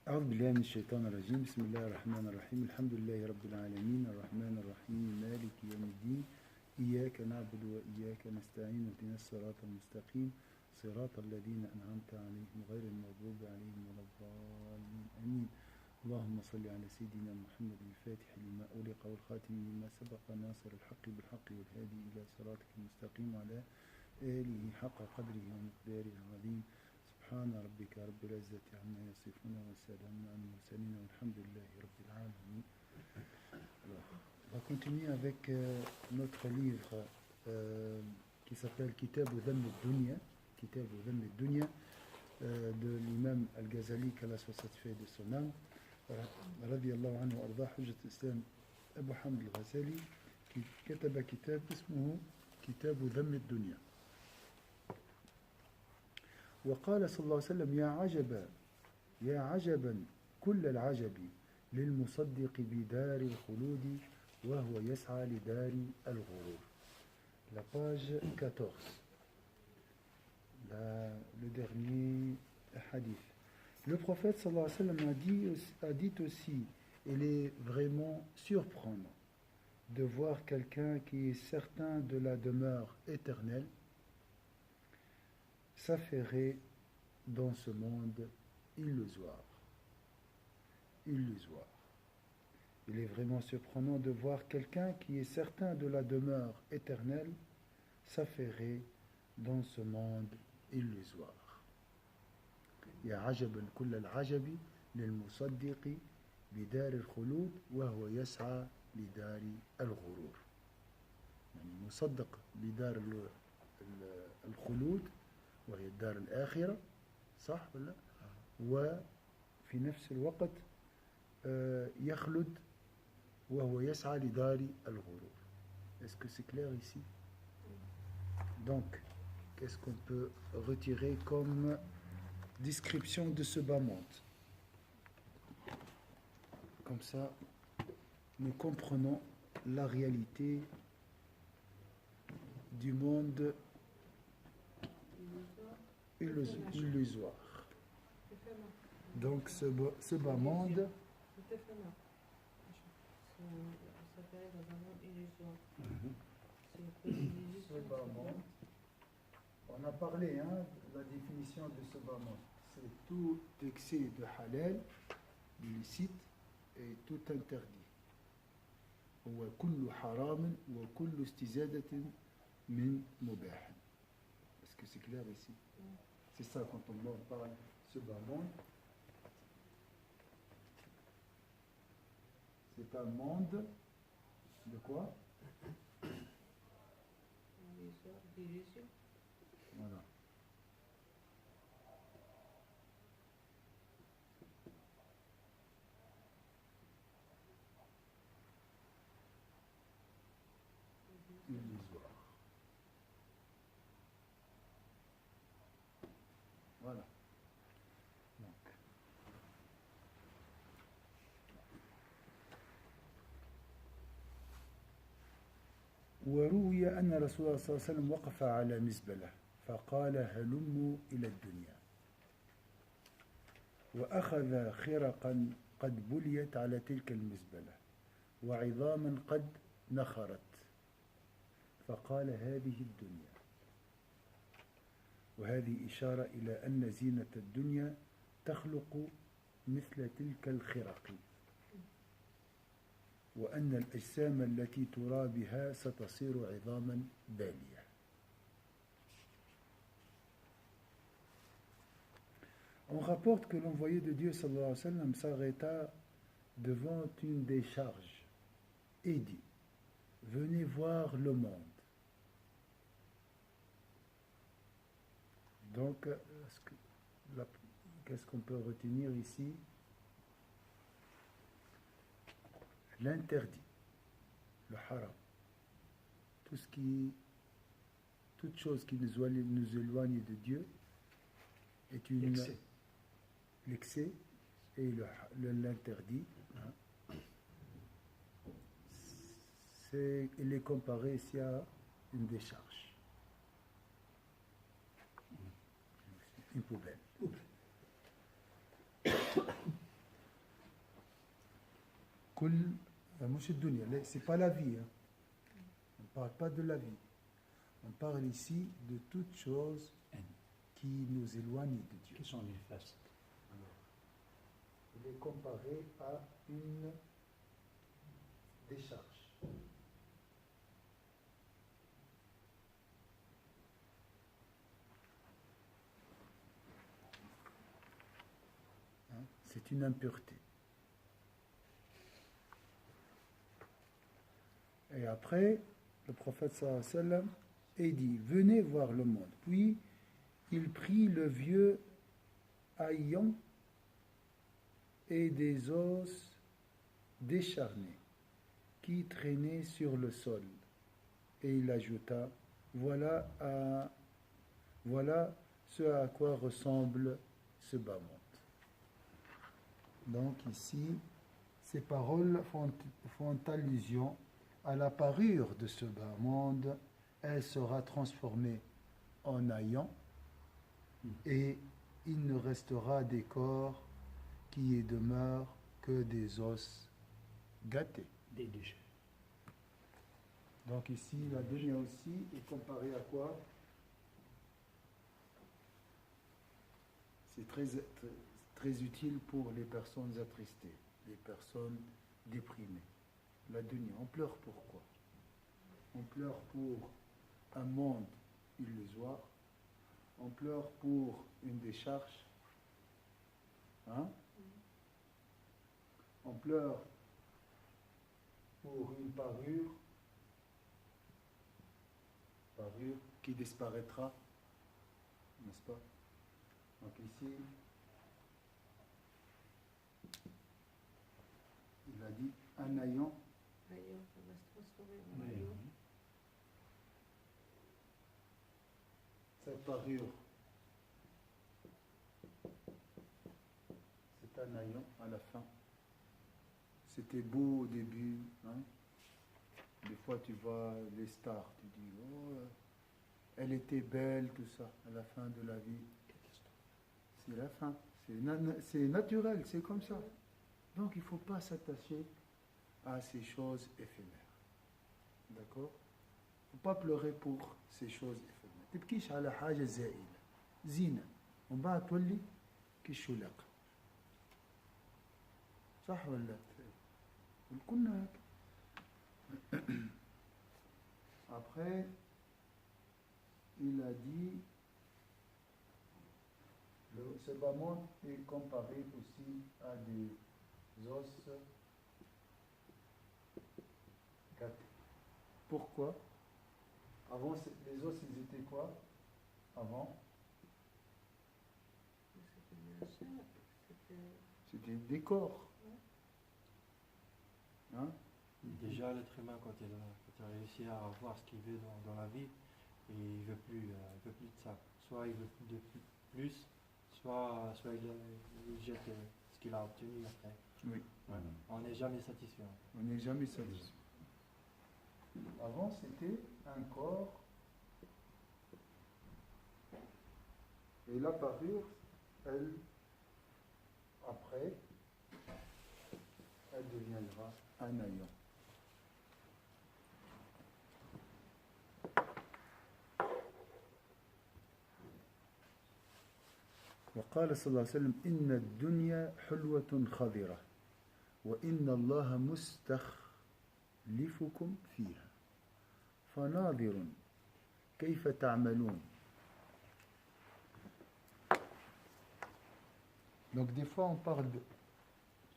أعوذ بالله من الشيطان الرجيم. بسم الله الرحمن الرحيم. الحمد لله رب العالمين الرحمن الرحيم مالك يوم الدين إياك نعبد وإياك نستعين اهدنا الصراط المستقيم صراط الذين أنعمت عليهم غير المغضوب عليهم ولا الضالين آمين. اللهم صل على سيدنا محمد الفاتح لما أغلق والخاتم لما سبق ناصر الحق بالحق والهادي إلى صراطك المستقيم وعلى آله حق قدره ومقداره العظيم. سبحان ربك رب العزة عما يصفون والسلام على المرسلين والحمد لله رب العالمين. Alors, on va continuer avec notre livre qui s'appelle Kitab Dhamm al-Dunya, Kitab Dhamm al-Dunya de l'imam Al-Ghazali, qu'Allah soit satisfait de son âme, radiyallahu anhu arda hujjat al-Islam Abu Hamd al-Ghazali, qui كتب كتاب اسمه كتاب ذم الدنيا. وقال صلى الله عليه وسلم يا عجبا كل العجب للمصدق بدار الخلود وهو يسعى لدار الغرور. La page 14, le dernier hadith. Le prophète sallallahu alayhi wa sallam a dit aussi, il est vraiment surprenant de voir quelqu'un qui est certain de la demeure éternelle s'affairer dans ce monde illusoire. Il est vraiment surprenant de voir quelqu'un qui est certain de la demeure éternelle s'affairer dans ce monde illusoire. Ya ajaban kull al-ajabi lil-musaddiqi bidar al-khulud wa huwa yas'a lidar al-ghurur. يعني مصدق بدار الخلود وهي الدار الآخرة، صح ولا؟ وفي نفس الوقت يخلد وهو يسعى لدار الغرور. Est-ce que c'est clair ici? Donc, qu'est-ce qu'on peut retirer comme description de ce bas monde? Comme ça, nous comprenons la réalité du monde illusoire. Donc ce bas monde, ce bas monde, on a parlé de la définition de ce bas monde. C'est tout excès de halal, illicite, et tout interdit. وكل حرام وكل استزادة من مباح. Est-ce que c'est clair ici? C'est ça quand on parle de ce bas monde. C'est un monde de quoi? Voilà. Illusoire. Voilà. Donc. وروي أن رسول الله صلى الله عليه وسلم وقف على مزبلة فقال هلموا إلى الدنيا وأخذ خرقا قد بليت على تلك المزبلة وعظاما قد نخرت فقال هذه الدنيا. وهذه إشارة إلى أن زينة الدنيا تخلق مثل تلك الخرق وأن الأجسام التي ترى بها ستصير عظاما بالية. On rapporte que l'envoyé de Dieu sallallahu alayhi wa sallam s'arrêta devant une décharge et dit: venez voir le monde. Donc, qu'est-ce qu'on peut retenir ici? L'interdit, le haram, toute chose qui nous éloigne de Dieu est l'excès et l'interdit. Il est comparé ici à une décharge, une poubelle. كل مش الدنيا, c'est pas la vie. Hein. On ne parle pas de la vie. On parle ici de toutes choses qui nous éloignent de Dieu. Qui sont néfastes. Alors, il est comparé à une décharge. Hein? C'est une impureté. Et après, le prophète sallallahu alayhi wa sallam et dit, venez voir le monde. Puis, il prit le vieux haillon et des os décharnés qui traînaient sur le sol. Et il ajouta, voilà ce à quoi ressemble ce bas monde. Donc ici, ces paroles font allusion à la parure de ce bas monde. Elle sera transformée en haillons et il ne restera des corps qui y demeurent que des os gâtés. Des déchets. Donc ici, la dunya aussi est comparée à quoi? C'est très utile pour les personnes attristées, les personnes déprimées. La dunya, on pleure pourquoi? On pleure pour un monde illusoire, on pleure pour une décharge, hein? On pleure pour une parure qui disparaîtra, n'est-ce pas? Donc ici, il a dit un haillon. Haillon, ça va se transformer en Oui. haillon. Cette parure, c'est un haillon à la fin. C'était beau au début, hein? Des fois tu vois les stars, tu dis oh, elle était belle, tout ça. À la fin de la vie, c'est la fin. C'est naturel, c'est comme ça. Donc il ne faut pas s'attacher à ces choses éphémères. D'accord? Il ne faut pas pleurer pour ces choses éphémères. تبكيش على حاجة زائلة زينة ومن بعد تولي كالشلق صح ولا كنا هيك. Après, il a dit, ce bas monde est comparé aussi à des os gâtés. Pourquoi? Avant, les os, ils étaient quoi? Avant, c'était des corps. Hein? Déjà, l'être humain, quand il a réussi à avoir ce qu'il veut dans la vie, il veut plus de ça. Soit il veut de plus, soit il jette ce qu'il a obtenu après. Oui. Ouais. On n'est jamais satisfait. On n'est jamais satisfait. Avant, c'était un corps. Et la parure, elle, après, elle deviendra un haillon. وقال صلى الله عليه وسلم إن الدنيا حلوة خضرة وإن الله مستخلفكم فيها فناظر كيف تعملون. Donc des fois on parle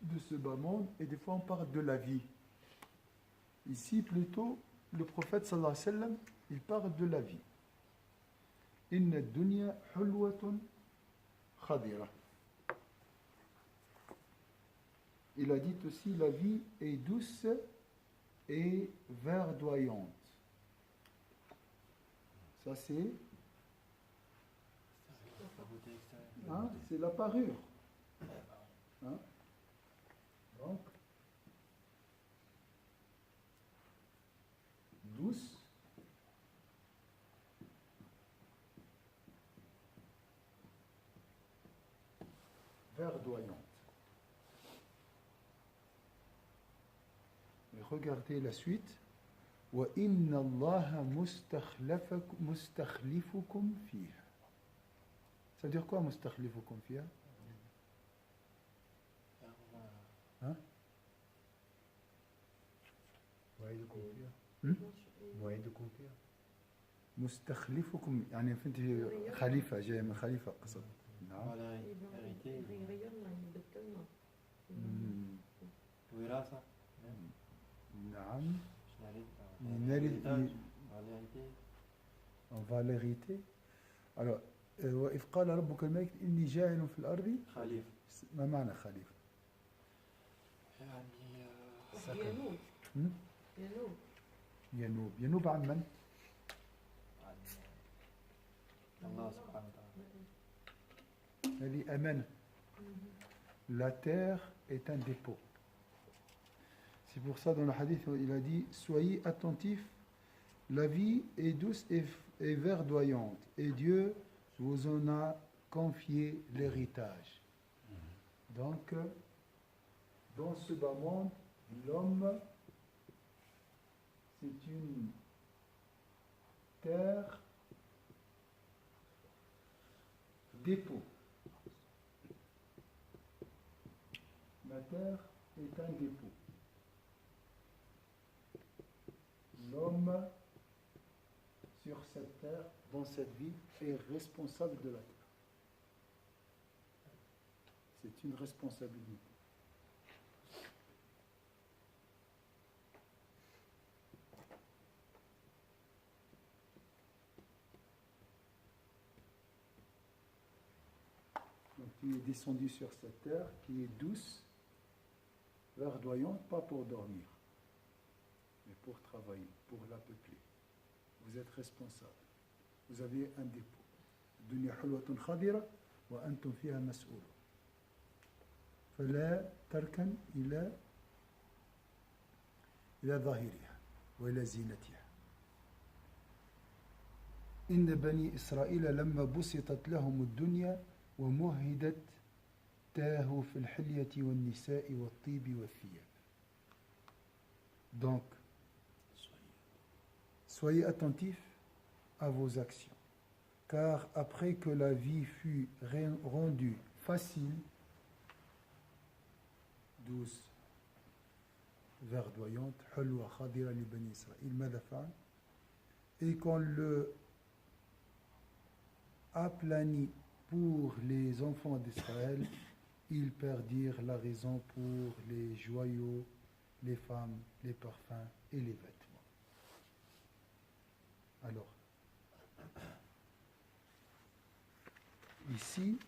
de ce bas monde et des fois on parle de la vie. Ici plutôt le prophète sallallahu alayhi wa sallam il parle de la vie. إن الدنيا حلوة خضرة. Il a dit aussi la vie est douce et verdoyante. Ça c'est hein, c'est la parure. Hein? Donc douce verdoyante. regardez la suite. وَإِنَّ اللَّهَ مُسْتَخْلِفُكُمْ فِيهَا. Ça veut dire quoi, مُسْتَخْلِفُكُمْ فِيهَا? Hein? وعيدكم فيها Hmm? وعيدكم فيها مستخلفكم يعني فهمت خليفة جاي من خليفة قصد. نعم. Voilà, hérité. يغيرنا يبدلنا. مم. وراثة. نعم. Héritage. نرد Voilà, hérité. on va l'hériter. Alors وإذ قال ربك الملك إني جاعل في الأرض خليفة. ما معنى خليفة؟ يعني ينوب هم؟ ينوب ينوب. ينوب عن من؟ الله سبحانه وتعالى. هذه أمانة. La terre est un dépôt. C'est pour ça dans le hadith il a dit soyez attentifs, la vie est douce et verdoyante et Dieu vous en a confié l'héritage. Donc dans ce bas monde, l'homme c'est une terre dépôt. La terre est un dépôt. L'homme sur cette terre, dans cette vie, est responsable de la terre. C'est une responsabilité. Donc tu es descendu sur cette terre qui est douce, verdoyante, pas pour dormir, mais pour travailler, pour la peupler. Vous êtes responsable. Vous avez un dépôt. الدنيا حلوة خضرة وأنتم فيها مسؤولون. فلا تركن إلى ظاهرها وإلى زينتها. إن بني إسرائيل لما بسطت لهم الدنيا ومهدت تاهوا في الحلية والنساء والطيب والثياب. Donc, soyez attentifs à vos actions, car après que la vie fut rendue facile, douce, verdoyante, حلوة خضرة لبني إسرائيل ماذا فعل؟ Et qu'on le aplanit pour les enfants d'Israël, ils perdirent la raison pour les joyaux, les femmes, les parfums et les vêtements. Alors, ici,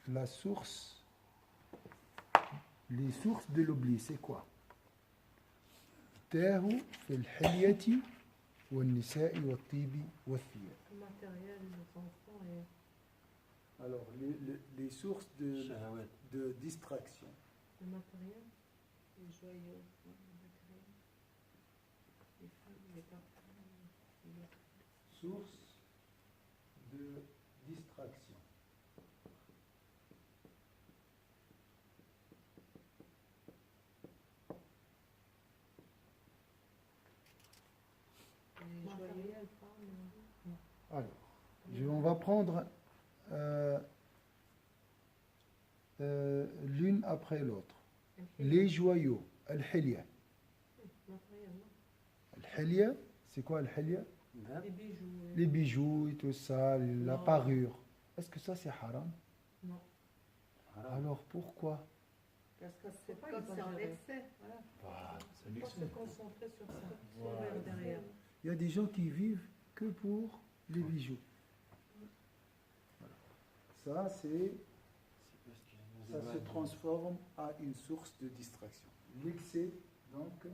la source, les sources de l'oubli, c'est quoi? تاهوا في الحلية والنساء والطيب والثياب. Le matériel, les enfants et Alors, les sources Shahawat. de distraction. le matériel, les joyaux, le matériel, les femmes, les parfums, les Source de distraction. matériel, femmes. Alors, on va prendre l'une après l'autre. Les joyaux, al-hilya. Matériel, non? Al-hilya, c'est quoi al-hilya? Les bijoux. Les bijoux et tout ça, la Non. parure. Est-ce que ça c'est haram? Non. Alors pourquoi? Parce que c'est Pas quand c'est en exagéré. excès. Voilà. Voilà, Il faut se concentrer sur ça. Voilà. Sur le derrière. Il y a des gens qui vivent que pour les bijoux. Voilà. Ça, c'est, C'est parce qu'il nous ça se éloigne. transforme à une source de distraction. L'excès, donc,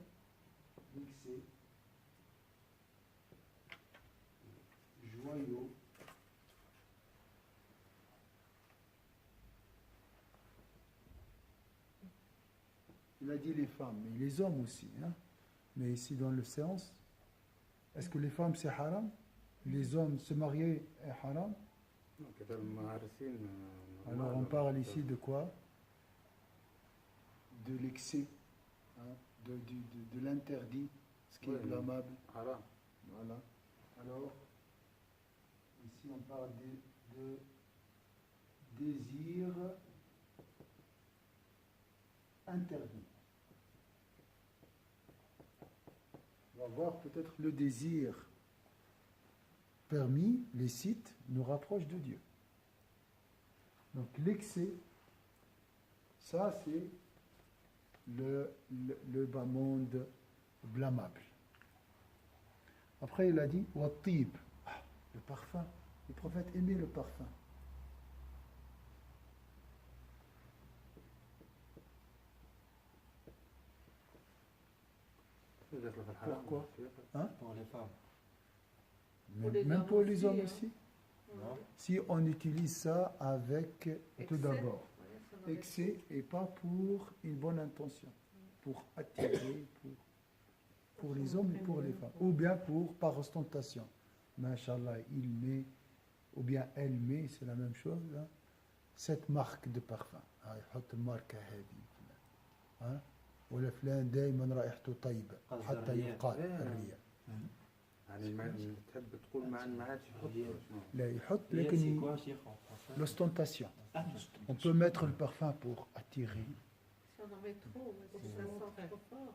l'excès, joyaux, il a dit les femmes, mais les hommes aussi. Hein? Mais ici dans le séance, est-ce que les femmes c'est haram? Les hommes se marier est haram? كده الممارسين Alors on parle ici de quoi? De l'excès, hein, de l'interdit, ce qui est Ouais, mais- blâmable. Haram. Voilà. Alors, ici on parle de désir interdit. On va voir peut-être le désir permis, les sites, nous rapprochent de Dieu. Donc l'excès, ça c'est le bas monde blâmable. Après il a dit Wattib, le parfum. Le prophète aimait le parfum. Pourquoi? Pour les femmes. Pour les Même hommes pour les aussi, hommes hein. aussi. Non. Si on utilise ça avec, tout Excès. d'abord, Ouais, ça va excès et pas pour une bonne intention, pour attirer, pour les hommes et pour les femmes, ou bien par ostentation. Masha'Allah, il met, ou bien elle met, c'est la même chose, hein, cette marque de parfum. يحط الماركة هذه. ها؟ ولا فلان دائما رائحته طيبة قصد حتى الرياء. يقال إيه. الرياء. يعني ما تحب تقول ما عادش يحط هي- شنو؟ لا يحط Et لكن c'est quoi, Cheikh, en français? l'ostentation. On peut mettre le parfum pour attirer. Si on en met trop, ouais, si ça sent trop fort,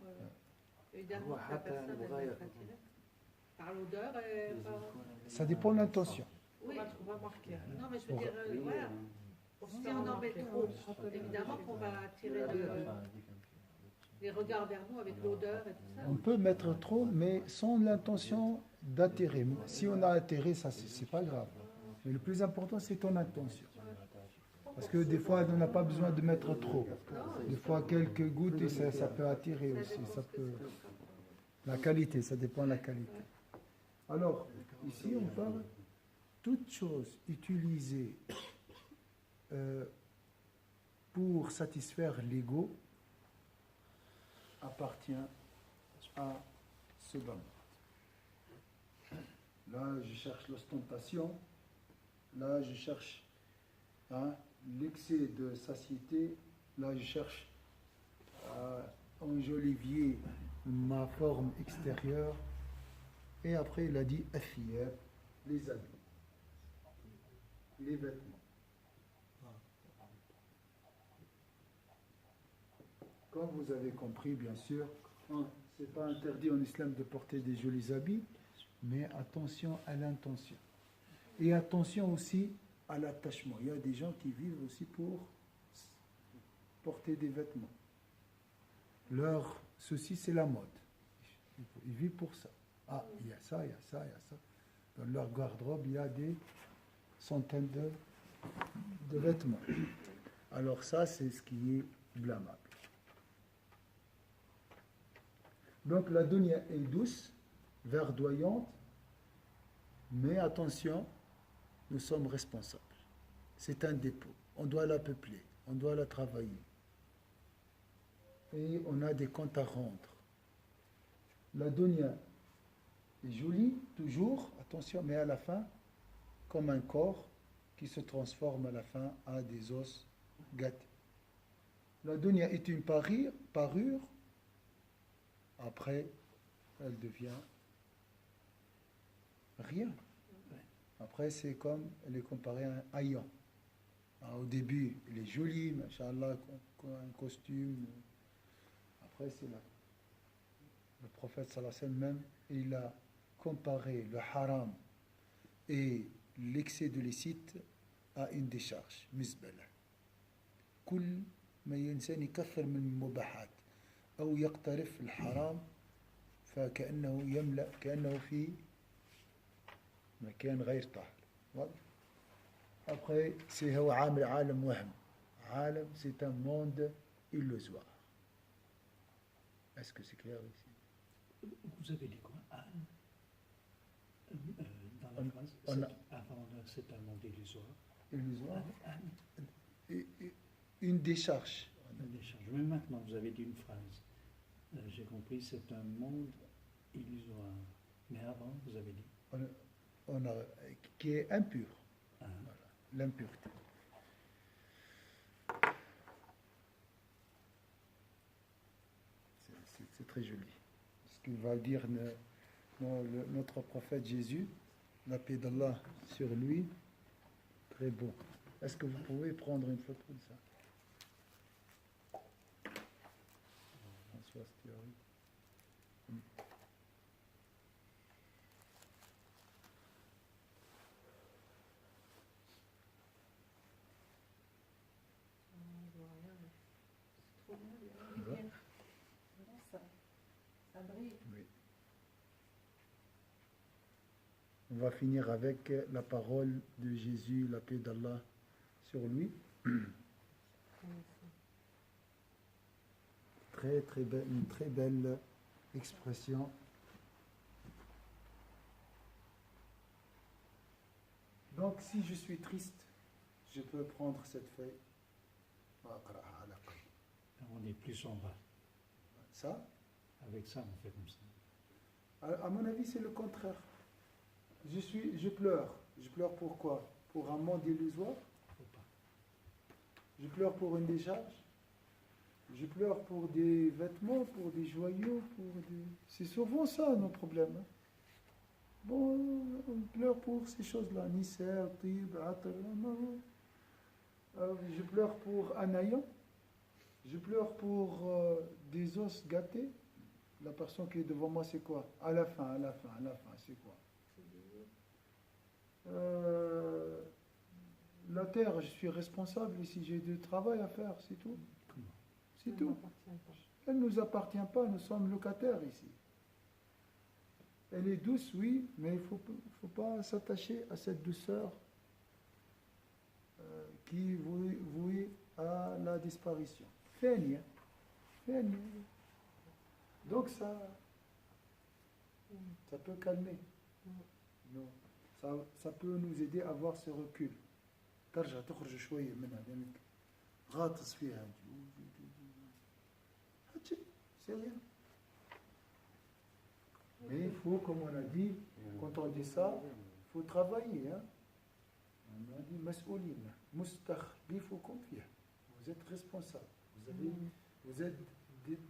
évidemment, هو la حتى personne elle va الغاية- être attirée. Par l'odeur et par... Ça dépend de l'intention. Oui, On va marquer. non, mais je veux Pour- dire, Oui, voilà. Pour se Si faire on en met remarquer. trop, évidemment qu'on va attirer les regards vers nous avec l'odeur et tout ça. On peut mettre trop, mais sans l'intention d'attirer. Si on a atterré, ça, c'est pas grave. Mais le plus important, c'est ton intention. Parce que des fois, on n'a pas besoin de mettre trop. Des fois, quelques gouttes, et ça peut attirer aussi. Ça peut... La qualité, ça dépend de la qualité. Alors, ici, on parle toute chose utilisée pour satisfaire l'ego appartient à ce bas. Là, je cherche l'ostentation. Là, je cherche l'excès de satiété. Là, je cherche à enjolivier ma forme extérieure. Et après, il a dit athiyab, les habits, les vêtements. Comme vous avez compris, bien sûr, ce n'est pas interdit en islam de porter des jolis habits, mais attention à l'intention. Et attention aussi à l'attachement. Il y a des gens qui vivent aussi pour porter des vêtements. Leur souci, c'est la mode. Ils vivent pour ça. Ah, il y a ça, il y a ça, il y a ça. Dans leur garde-robe, il y a des centaines de vêtements. Alors ça, c'est ce qui est blâmable. Donc la dunya est douce, verdoyante, mais attention, nous sommes responsables. C'est un dépôt. On doit la peupler, on doit la travailler. Et on a des comptes à rendre. La dunya est jolie, toujours, attention, mais à la fin, comme un corps qui se transforme à la fin à des os gâtés. La dunya est une parure. Après, elle devient rien. Après, c'est comme, elle est comparée à un haillon. Au début, elle est jolie, machallah, un costume. Après, c'est là. Le prophète sallallahu alayhi wa sallam même, il a comparé le haram et l'excès de licite à une décharge, mizbala. كل ما الإنسان يكثر من المباحات أو يقترف في الحرام فكأنه يملأ كأنه في مكان غير طاهر. واضح؟ Après, c'est هو عالم وهم. عالم, c'est un monde illusoire. Est-ce que c'est clair ici? Vous avez dit quoi? Dans la phrase, c'est un monde illusoire. Illusoire. Une décharge. Une décharge. Mais maintenant, vous avez dit une phrase. J'ai compris, c'est un monde illusoire. Mais avant, vous avez dit qui est impur. Ah. Voilà, l'impureté. C'est très joli. Ce qu'il va dire notre prophète Jésus, la paix d'Allah sur lui, très beau. Est-ce que vous pouvez prendre une photo de ça? François Thierry. On voit rien, mais c'est trop bien, les Ouais. lumières. Voilà, ça brille. Oui. On va finir avec la parole de Jésus, la paix d'Allah sur lui. Très belle, une très belle expression. Donc, si je suis triste, je peux prendre cette feuille. On est plus en bas. Ça, Avec ça, on fait comme ça. à mon avis, c'est le contraire. Je pleure. Je pleure pourquoi? Pour un monde illusoire. Faut pas. Je pleure pour une décharge. Je pleure pour des vêtements, pour des joyaux, C'est souvent ça nos problèmes. Hein. Bon, on pleure pour ces choses-là. Nissa, Tib, Atr, je pleure pour un haillon. Je pleure pour des os gâtés. La personne qui est devant moi, c'est quoi? À la fin, c'est quoi? La terre, je suis responsable ici, j'ai du travail à faire, c'est tout. Comment? C'est Ça tout. m'appartient pas. Elle ne nous appartient pas, nous sommes locataires ici. Elle est douce, oui, mais il ne faut pas s'attacher à cette douceur qui est vouée à la disparition. Faigne. Donc ça peut calmer. Non. Ça peut nous aider à avoir ce recul. ترجع تخرج شوية منها لأنك غاطس فيها. C'est rien. Mais il faut, comme on a dit, quand on dit ça, il faut travailler. Hein? On a dit مسؤولين مستخلفكم فيها. Vous êtes responsable. Vous êtes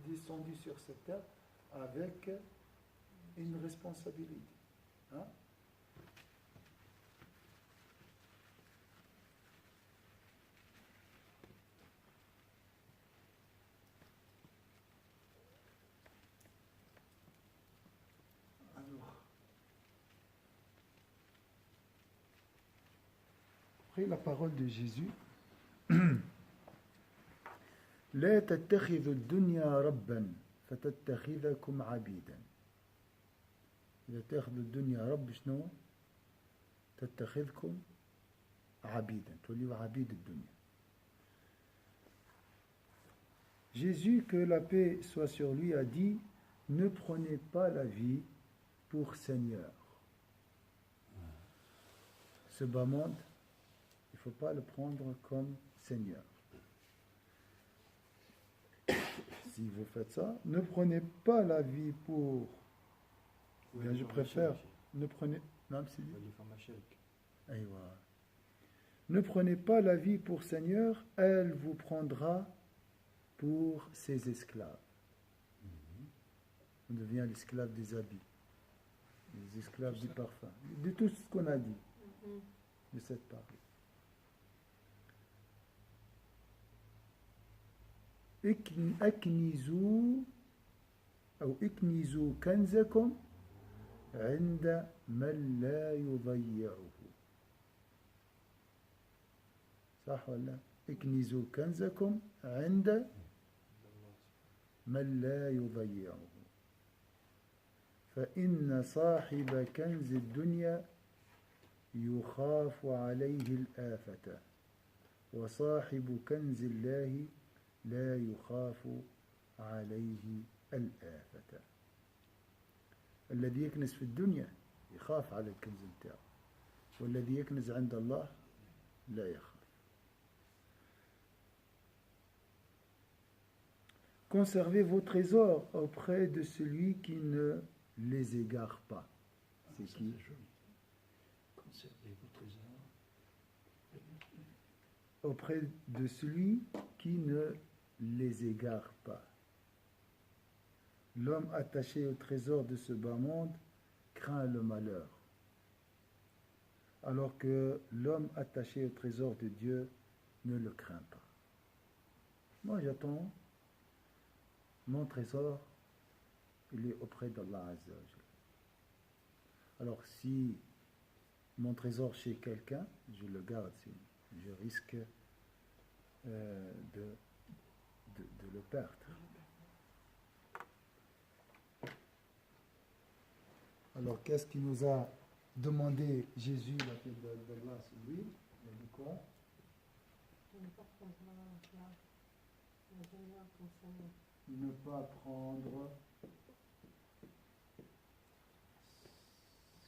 descendu sur cette terre avec une responsabilité. Hein? Après la parole de Jésus, لا تتخذوا الدنيا ربا فتتخذكم عبيدا. إذا تاخذوا الدنيا رب شنو؟ تتخذكم عبيدا، توليوا عبيد الدنيا. Jésus, que la paix soit sur lui, a dit: ne prenez pas la vie pour Seigneur. Ce bas monde, il ne faut pas le prendre comme Seigneur. Si vous faites ça, ne prenez pas la vie pour... Bien, je préfère... Ne prenez... Non, c'est dit. Aïwa. Ne prenez pas la vie pour Seigneur, elle vous prendra pour ses esclaves. On devient l'esclave des habits, les esclaves du parfum, de tout ce qu'on a dit de cette parole. اكنزوا أو اكنزوا كنزكم عند من لا يضيعه. صح ولا؟ اكنزوا كنزكم عند من لا يضيعه. فإن صاحب كنز الدنيا يخاف عليه الآفة وصاحب كنز الله لا يخاف عليه الآفة. الذي يكنز في الدنيا يخاف على الكنز بتاعه، والذي يكنز عند الله لا يخاف. Conservez vos trésors auprès de celui qui ne les égare pas. C'est qui? Conservez vos trésors auprès de celui qui ne les égare pas. L'homme attaché au trésor de ce bas monde craint le malheur, alors que l'homme attaché au trésor de Dieu ne le craint pas. Moi, j'attends mon trésor, il est auprès d'Allah Azza wa Jalla. Alors, si mon trésor chez quelqu'un, je le garde, je risque de le perdre. Alors, qu'est-ce qu'il nous a demandé Jésus, la paix d'Allah sur lui? Il a dit quoi? Ne pas prendre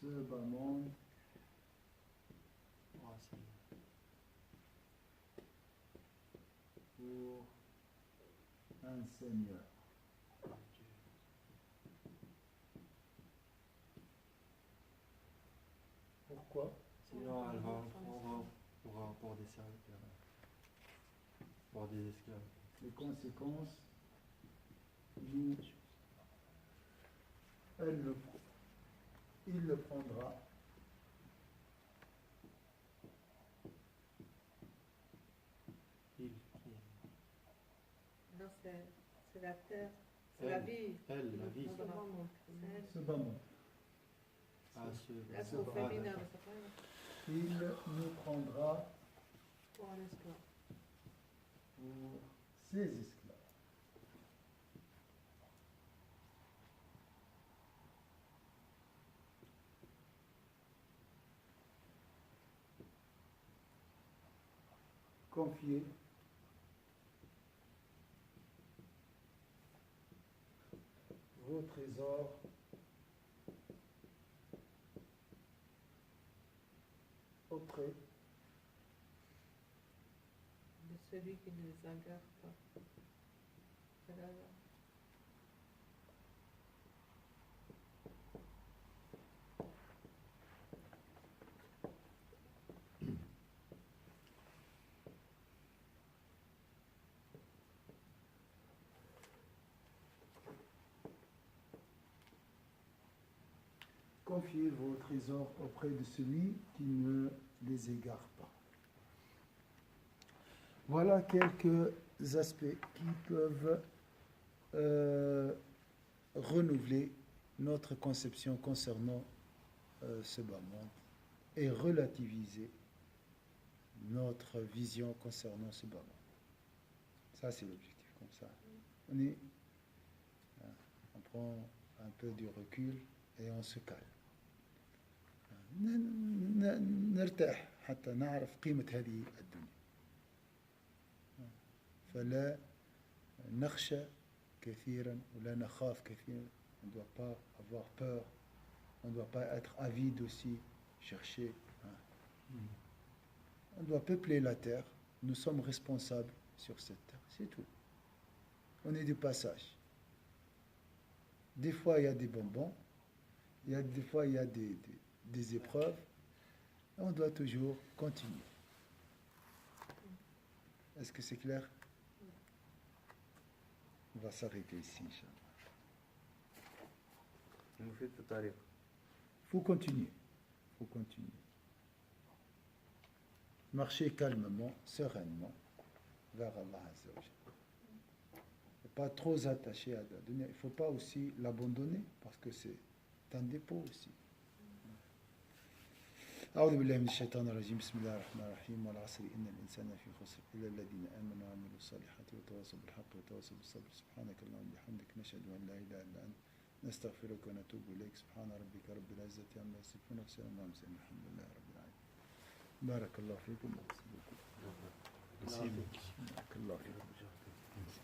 ce bas monde Ah, c'est- pour un Seigneur. Pourquoi? Sinon, elle va en prendre pour des serviteurs, pour des esclaves. Les conséquences, il le prendra. Non, c'est la terre, c'est la vie. Elle, la vie. Ce bas monde. Ah, Là, c'est au féminin, mais c'est pas grave. Il nous prendra Pour un esclave. pour ses esclaves. Confier vos trésors auprès De celui qui ne les agarre pas. C'est là, là. confier vos trésors auprès de celui qui ne les égare pas. Voilà quelques aspects qui peuvent renouveler notre conception concernant ce bas monde et relativiser notre vision concernant ce bas monde. Ça, c'est l'objectif, comme ça. On prend un peu du recul et on se calme. نرتاح حتى نعرف قيمة هذه الدنيا. فلا نخشى كثيرا ولا نخاف كثيرا. On ne doit pas avoir peur. On ne doit pas être avide aussi, chercher. On doit peupler la terre. Nous sommes responsables sur cette terre. C'est tout. On est du passage. Des fois, il y a des bonbons. Des fois, il y a des épreuves. On doit toujours continuer. Est-ce que c'est clair? On va s'arrêter ici, Inch'Allah. Il faut continuer. Il faut continuer. Marcher calmement, sereinement vers Allah Azza wa Jalla. Il ne faut pas trop attacher à la dunya. Il ne faut pas aussi l'abandonner parce que c'est un dépôt aussi. أعوذ بالله من الشيطان الرجيم بسم الله الرحمن الرحيم والعصر إن الإنسان في خسر إلا الذين آمنوا وعملوا الصالحات وتواصوا بالحق وتواصوا بالصبر سبحانك اللهم وبحمدك نشهد أن لا إله إلا أنت نستغفرك ونتوب إليك سبحان ربك رب العزة عما يصفون وسلام على المرسلين الحمد لله رب العالمين بارك الله فيكم. Merci. بارك الله فيكم.